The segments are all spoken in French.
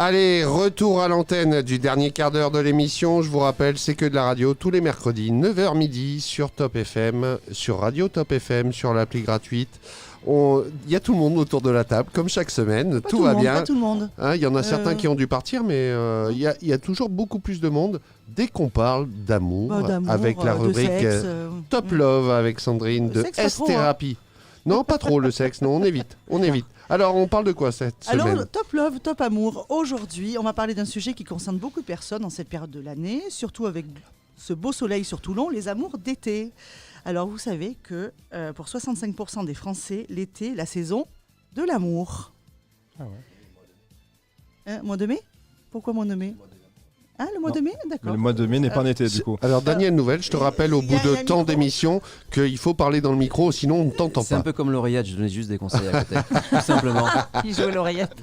Allez, retour à l'antenne du dernier quart d'heure de l'émission. Je vous rappelle, c'est que de la radio tous les mercredis, 9h midi sur Top FM, sur Radio Top FM, sur l'appli gratuite. Il y a tout le monde autour de la table, comme chaque semaine. Tout va bien. Pas tout le monde. Il y en a certains qui ont dû partir, mais il y a toujours beaucoup plus de monde dès qu'on parle d'amour, avec la rubrique sexe, Top Love avec Sandrine de S-Thérapie. Non, pas trop le sexe, non, on évite. Alors, on parle de quoi cette semaine ? Alors, Top Love, Top Amour. Aujourd'hui, on va parler d'un sujet qui concerne beaucoup de personnes en cette période de l'année, surtout avec ce beau soleil sur Toulon, les amours d'été. Alors, vous savez que pour 65% des Français, l'été, la saison de l'amour. Ah ouais. Mois de mai ? Pourquoi mois de mai ? Ah, le mois de mai ? D'accord. Mais le mois de mai n'est pas en été, du coup. Alors, Daniel Nouvelle, je te rappelle au bout de tant d'émissions qu'il faut parler dans le micro, sinon on ne t'entend pas. C'est un peu comme l'oreillette, je donnais juste des conseils à côté, tout simplement. Il joue à l'oreillette.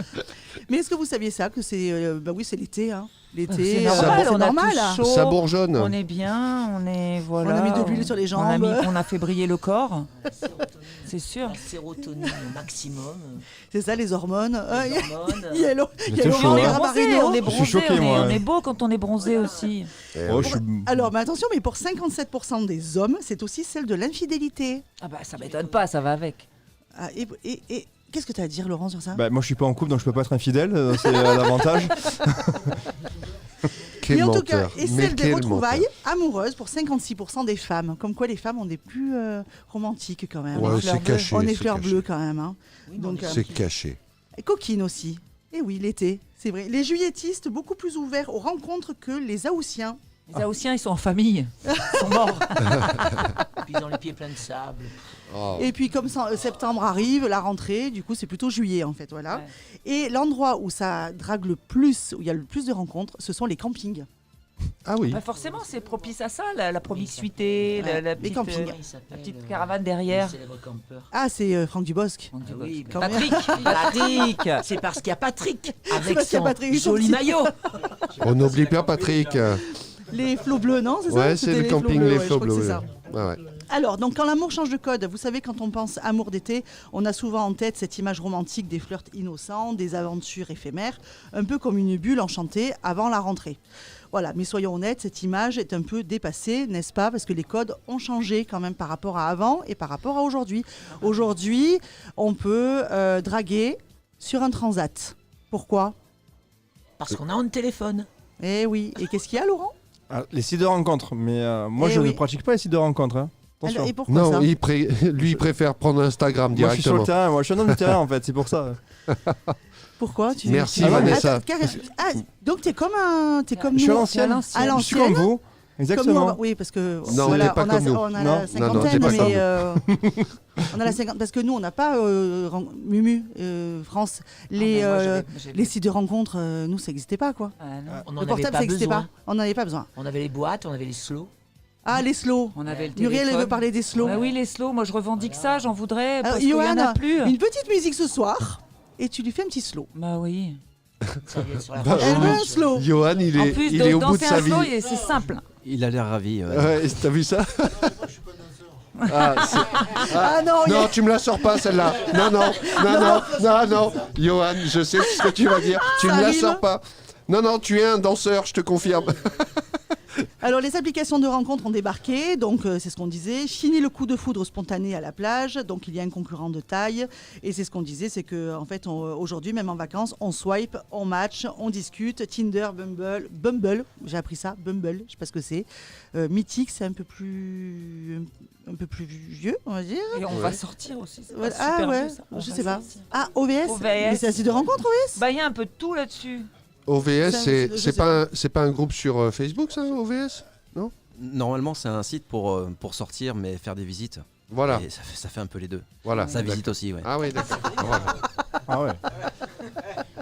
Mais est-ce que vous saviez ça, que c'est oui, c'est l'été, hein. C'est L'été, normal, c'est on a normal. tous chaud. Ça bourgeonne. On est bien, on est voilà. On a mis de l'huile sur les jambes. On a fait briller le corps. C'est sûr. La sérotonine au maximum. C'est ça, les hormones. Les hormones. Il y a On est bronzé, on est Je suis choqué, bronzé, moi. on est beau quand on est bronzé aussi. Alors, mais attention, mais pour 57% des hommes, c'est aussi celle de l'infidélité. Ah bah ça m'étonne pas, ça va avec. Ah, et qu'est-ce que tu as à dire, Laurent, sur ça ? Bah, moi, je suis pas en couple, donc je peux pas être infidèle. C'est l'avantage. Mais en tout cas, et celle des retrouvailles amoureuses pour 56% des femmes. Comme quoi, les femmes, on est plus romantiques quand même. Ouais, c'est caché. On est c'est fleurs caché. bleues quand même. Hein. Oui, Donc, C'est caché. et coquines aussi. Et oui, l'été, c'est vrai. Les juilletistes, beaucoup plus ouverts aux rencontres que les Haussiens. Les Haussiens, ils sont en famille. Ils sont morts. Puis ils ont les pieds pleins de sable. Oh. Et puis comme septembre arrive, la rentrée, du coup c'est plutôt juillet en fait, voilà. Ouais. Et l'endroit où ça drague le plus, où il y a le plus de rencontres, ce sont les campings. Ah oui. Bah forcément, c'est propice à ça, la promiscuité, Ouais, la les petite, campings. Comment il s'appelle, la petite caravane derrière. le célèbre campeur. Ah, c'est Franck Dubosc. Ah oui, mais Quand Patrick, Patrick. c'est parce qu'il y a Patrick C'est avec parce qu'il y a son Patrick, joli son petit- maillot. On n'oublie pas Patrick. Les flots bleus, non, c'est ça? Ouais, C'était c'est le camping Les ouais, je Flots crois que Bleus. c'est ça. Ouais. Alors, donc quand l'amour change de code, vous savez, quand on pense amour d'été, on a souvent en tête cette image romantique des flirts innocents, des aventures éphémères, un peu comme une bulle enchantée avant la rentrée. Voilà, mais soyons honnêtes, cette image est un peu dépassée, n'est-ce pas? Parce que les codes ont changé quand même par rapport à avant et par rapport à aujourd'hui. Aujourd'hui, on peut draguer sur un transat. Pourquoi? Parce qu'on a un téléphone. Eh oui, et qu'est-ce qu'il y a, Laurent? Ah, les sites de rencontres, mais moi Eh je oui. ne pratique pas les sites de rencontres. Hein. Attention. Alors, et pourquoi Non, ça? lui il préfère prendre Instagram Moi je suis sur directement. le terrain, moi je suis un homme de terrain en fait, c'est pour ça. Pourquoi Merci, Vanessa. Attends, donc t'es comme Je suis à nous. l'ancienne, À je suis comme vous. Comme nous, Exactement. oui, parce que Non, voilà, t'es pas on a, comme nous. on a Non. la cinquantaine, t'es pas comme mais on a la cinquantaine, parce que nous, on n'a pas Mumu, France. Les sites de rencontres, nous, ça n'existait pas, quoi. Ah, non. On n'en Le avait portable, pas ça n'existait besoin. pas. On n'en avait pas besoin. On avait les boîtes, on avait les slows. Ah, les slows. On avait le Muriel, elle téléphone. veut parler des slows. Bah oui, les slows, moi je revendique ça, j'en voudrais, Alors, parce qu'il y en Johan, a plus. une petite musique ce soir, et tu lui fais un petit slow. Bah oui. Ça vient sur la Bah, Elle roche. veut un slow. Johan, il En est, plus, il est au bout de danser sa un vie. slow, c'est simple. Il a l'air ravi. Ouais, t'as vu ça? Ah, Ah non, il y a- non, tu me la sors pas celle-là. Non. Johan, je sais ce que tu vas dire. Tu Ça me la rime. sors pas. Non, tu es un danseur, je te confirme. Alors les applications de rencontres ont débarqué, donc c'est ce qu'on disait. Fini le coup de foudre spontané à la plage, donc il y a un concurrent de taille. Et c'est ce qu'on disait, c'est que en fait aujourd'hui, même en vacances, on swipe, on match, on discute. Tinder, Bumble, j'ai appris ça, Bumble, je sais pas ce que c'est. Mythique, c'est un peu plus vieux, on va dire. Et on va sortir aussi. c'est pas Voilà. super Ah ouais, vieux, ça. On je va sais pas. sortir. Ah OVS, OVS. Mais c'est un site de rencontre OVS. Bah il y a un peu de tout là-dessus. OVS, Ça, c'est je c'est sais pas un groupe sur Facebook, ça, OVS? Normalement, c'est un site pour sortir, mais faire des visites. Voilà, Et ça fait un peu les deux. voilà. Ça visite aussi, ouais. Ah oui, d'accord. Voilà. Ah ouais.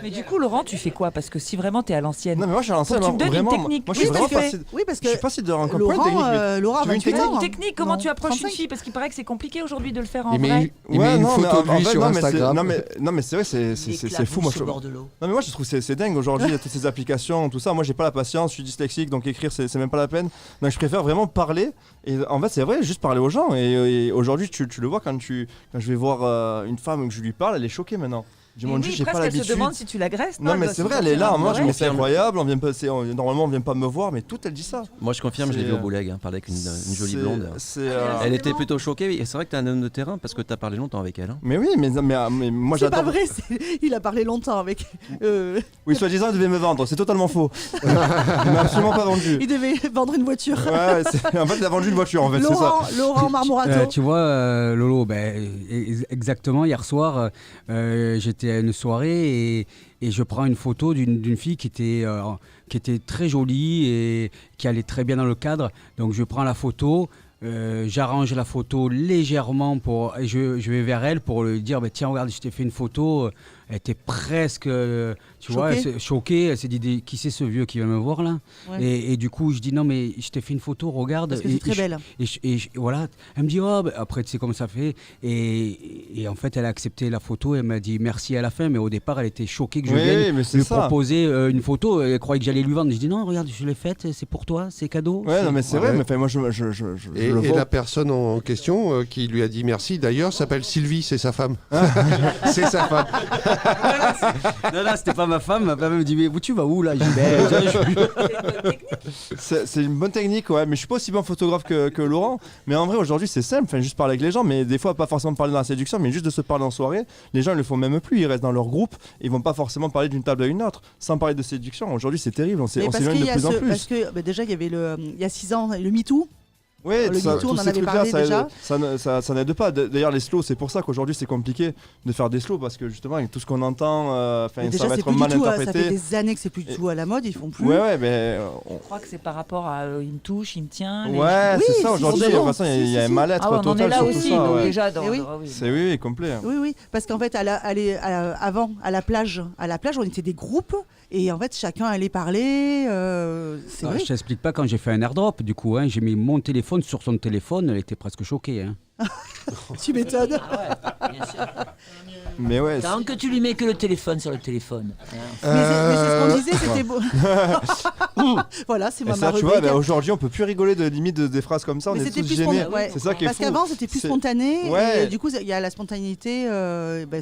Mais du coup, Laurent, tu fais quoi? Parce que si vraiment t'es à l'ancienne. Non mais moi je suis à l'ancienne, Faut que tu me donnes une vraiment. technique. Moi je suis Oui, vraiment parce pas que- site. oui, parce Je suis que pas site de rencontre. Pas une Laurent, technique, mais- Laurent Tu veux une 28 ans. Une technique, comment Non, tu approches 35. une fille? Parce qu'il paraît que c'est compliqué aujourd'hui de le faire en Il met, vrai. il met une non, mais photo de en lui fait, sur non, mais c'est- Instagram. Non mais c'est vrai, Il c'est éclabousse fou. Moi, au bord de l'eau. Non mais moi je trouve que c'est dingue aujourd'hui, il y a toutes ces applications, tout ça. Moi j'ai pas la patience, je suis dyslexique, donc écrire c'est même pas la peine. Donc je préfère vraiment parler. Et en fait c'est vrai, juste parler aux gens. Et aujourd'hui tu le vois quand je vais voir une femme et que je lui parle, elle est choquée maintenant. Jumanji, oui, j'ai pas presque elle se l'habitude. demande si tu l'agresses. Non, elle mais doit c'est se vrai, elle est sentir là. Moi, je ignorée. me c'est incroyable. Normalement, on vient pas me voir, mais tout, elle dit ça. Moi, je confirme, je l'ai C'est- vu au Bouleg, parler avec une jolie C'est- blonde. C'est. Elle était plutôt choquée. Et c'est vrai que t'es un homme de terrain parce que t'as parlé longtemps avec elle. Hein. Mais oui, mais moi C'est pas j'adore. vrai, il a parlé longtemps avec. Oui, soi-disant, il devait me vendre. C'est totalement faux. Il m'a absolument pas vendu. Il devait vendre une voiture. Ouais, en fait, il a vendu une voiture, en fait, c'est ça. Laurent Marmorato. Tu vois, Lolo, exactement, hier soir, j'étais à une soirée et je prends une photo d'une fille qui était très jolie et qui allait très bien dans le cadre. Donc je prends la photo, j'arrange la photo légèrement et je vais vers elle pour lui dire tiens, regarde, je t'ai fait une photo. Elle était presque, tu vois, choquée. Elle s'est dit qui c'est ce vieux qui vient me voir là? Ouais. Et du coup, je dis non, mais je t'ai fait une photo, regarde. Parce que c'est très belle. Et voilà, elle me dit après tu sais comment ça fait. Et en fait, elle a accepté la photo. Elle m'a dit merci à la fin, mais au départ, elle était choquée que je vienne mais c'est lui ça. proposer une photo. Elle croyait que j'allais lui vendre. Je dis non, regarde, je l'ai faite, c'est pour toi, c'est cadeau. Ouais, non, mais c'est vrai. Ouais. Mais enfin, moi, je Et le vois. la personne en question qui lui a dit merci, d'ailleurs, s'appelle Sylvie, c'est sa femme. C'est sa femme. Non, c'était pas ma femme. Ma femme me dit mais tu vas où là? Je dis, C'est une bonne technique, ouais, mais je suis pas aussi bon photographe que Laurent. Mais en vrai, aujourd'hui, c'est simple, enfin, juste parler avec les gens, mais des fois, pas forcément parler dans la séduction, mais juste de se parler en soirée. Les gens, ils le font même plus, ils restent dans leur groupe, ils vont pas forcément parler d'une table à une autre, sans parler de séduction. Aujourd'hui, c'est terrible, on Mais parce s'éloigne qu'il de y a plus en plus. parce que déjà il y avait il y a 6 ans le MeToo. Ouais, Le MeToo, on tous en ces avait trucs-là, parlé déjà. ça n'aide pas. D'ailleurs, les slows, c'est pour ça qu'aujourd'hui, c'est compliqué de faire des slows, parce que justement, avec tout ce qu'on entend, Mais ça déjà va c'est être plus du mal tout, ça fait interprété. des années que c'est plus du tout à la mode, ils font plus. Ouais, mais. Je crois que c'est par rapport à il me touche, il me tient. Ouais, Oui, c'est ça, si, aujourd'hui, si, de toute si, façon, il y a un si. mal-être Ah ouais, on en total est là sur tout aussi, ça. donc ouais. déjà dans. Eh oui. oui. C'est oui, complet. Oui, parce qu'en fait, avant, à la plage, on était des groupes et en fait, chacun allait parler. C'est vrai. Je t'explique pas quand j'ai fait un airdrop. Du coup, j'ai mis mon téléphone sur son téléphone. Elle était presque choquée. Hein. Tu m'étonnes. Ah ouais, bien sûr. Mais ouais, Tant que tu lui mets que le téléphone sur le téléphone. Hein. Mais c'est ce qu'on disait, c'était beau. Voilà, c'est et ma ça, tu vois, rubrique. aujourd'hui, on peut plus rigoler de limite des phrases comme ça, on Mais est c'était tous plus gênés. spontané. C'est ça qui est Parce fou. qu'avant, c'était plus C'est- spontané. Ouais. Et du coup, il y a la spontanéité.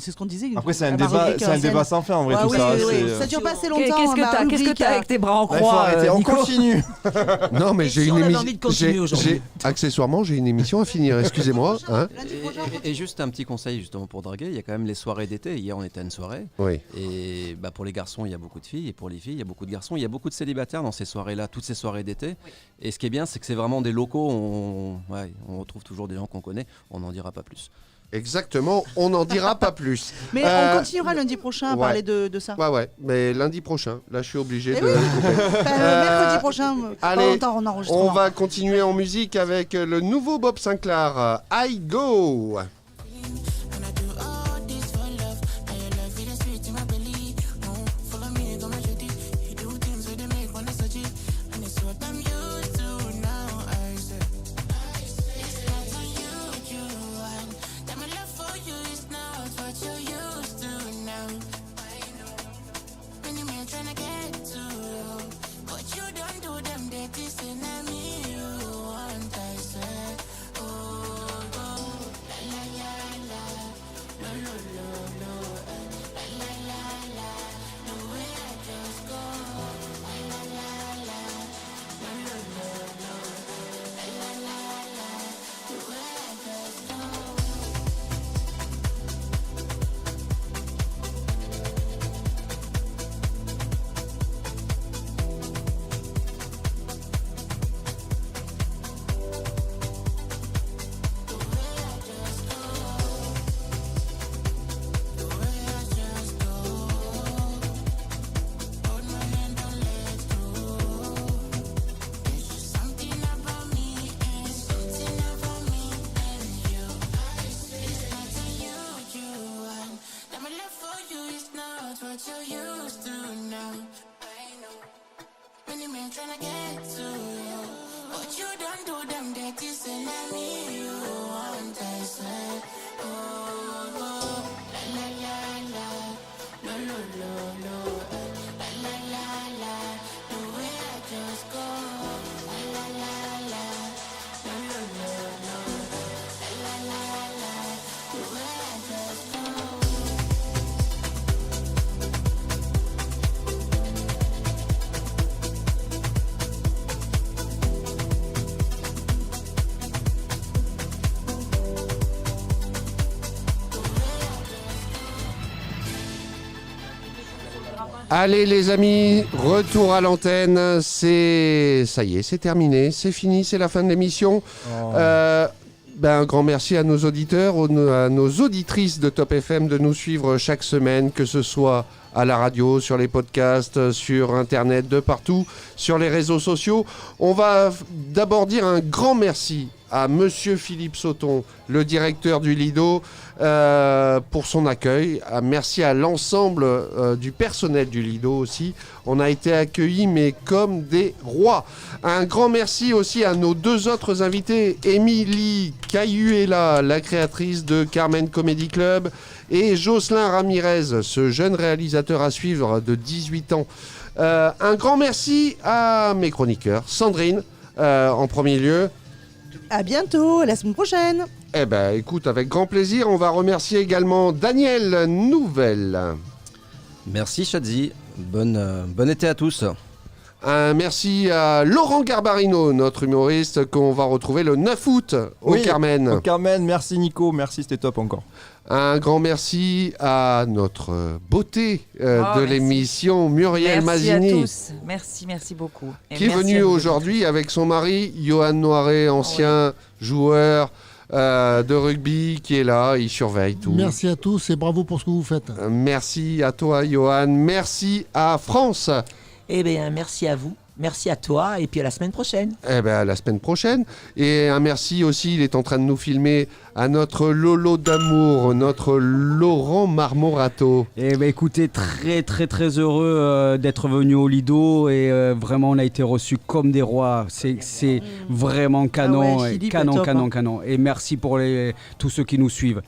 C'est ce qu'on disait. Après, c'est un ma débat, rubrique c'est un ancienne. débat sans fin en vrai, Ouais, tout oui, ça. oui, c'est, oui. Ça dure pas assez longtemps. Qu'est-ce que ma t'as rubrique, avec tes bras en Là, il faut croix, arrêter, on Nico continue. Non, mais Et j'ai si une on avait émission. envie de continuer aujourd'hui Accessoirement, j'ai une émission à finir, excusez-moi. Hein. Et juste un petit conseil justement pour draguer, il y a quand même les soirées d'été. Hier, on était à une soirée. Oui. Et pour les garçons, il y a beaucoup de filles. Et pour les filles, il y a beaucoup de garçons. Il y a beaucoup de célibataires dans ces soirées-là, toutes ces soirées d'été. Et ce qui est bien, c'est que c'est vraiment des locaux. On retrouve toujours des gens qu'on connaît. On n'en dira pas plus. Exactement, on n'en dira pas plus. Mais on continuera lundi prochain à ouais. parler de ça. Ouais, mais lundi prochain, là je suis obligé Eh de... oui. Mercredi prochain, allez, pas longtemps en enregistrement. On va continuer en musique avec le nouveau Bob Sinclair, I Go. Allez les amis, retour à l'antenne, ça y est, c'est terminé, c'est fini, c'est la fin de l'émission. Un grand merci à nos auditeurs, à nos auditrices de Top FM de nous suivre chaque semaine, que ce soit à la radio, sur les podcasts, sur Internet, de partout, sur les réseaux sociaux. On va d'abord dire un grand merci à Monsieur Philippe Sauton, le directeur du Lido, pour son accueil. Merci à l'ensemble du personnel du Lido aussi. On a été accueillis, mais comme des rois. Un grand merci aussi à nos deux autres invités, Émilie Cayuela, la créatrice de Carmen Comedy Club, et Jocelyn Ramirez, ce jeune réalisateur à suivre de 18 ans. Un grand merci à mes chroniqueurs, Sandrine, en premier lieu. À bientôt, à la semaine prochaine. Eh ben, écoute, avec grand plaisir, on va remercier également Daniel Nouvelle. Merci Shadzi, bon été à tous. Un merci à Laurent Garbarino, notre humoriste, qu'on va retrouver le 9 août au Carmen. Au Carmen, merci Nico, merci, c'était top encore. Un grand merci à notre beauté de l'émission, Muriel Mazini. Merci à tous, merci beaucoup. Et qui est venue aujourd'hui avec son mari, Johan Noiret, ancien joueur de rugby, qui est là, il surveille tout. Merci à tous et bravo pour ce que vous faites. Merci à toi, Johan. Merci à France. Eh bien, merci à vous. Merci à toi et puis à la semaine prochaine. Eh bien, à la semaine prochaine. Et un merci aussi, il est en train de nous filmer, à notre Lolo d'amour, notre Laurent Marmorato. Eh ben écoutez, très heureux d'être venu au Lido et vraiment on a été reçus comme des rois. C'est vraiment canon, Philippe, canon. Et merci pour tous ceux qui nous suivent.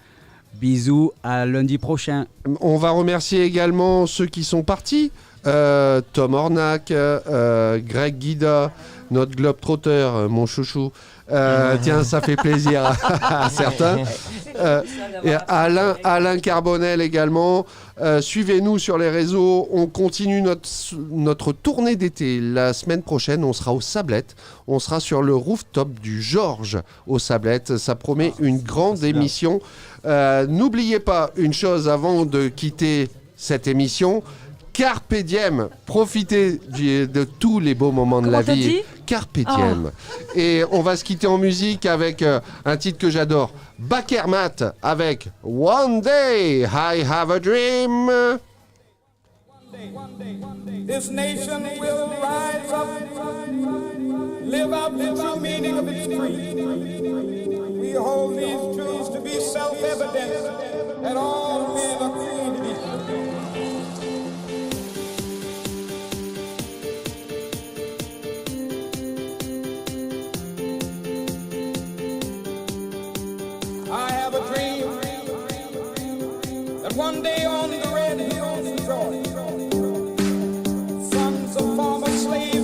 Bisous, à lundi prochain. On va remercier également ceux qui sont partis. Tom Ornac, Greg Guida, notre globe-trotteur, mon chouchou. Tiens, ça fait plaisir à certains. Et Alain Carbonel également. Suivez-nous sur les réseaux. On continue notre tournée d'été. La semaine prochaine, on sera aux Sablettes. On sera sur le rooftop du Georges aux Sablettes. Ça promet une grande émission. N'oubliez pas une chose avant de quitter cette émission. Carpe diem, profitez de tous les beaux moments de la vie. Carpe diem. Et on va se quitter en musique avec un titre que j'adore. Bakermat avec One Day I Have a Dream. This nation will rise up, live out the true meaning of its creed. We hold these truths to be self-evident that all men are created equal. I have a dream that one day on the red hills of Georgia, sons of former slaves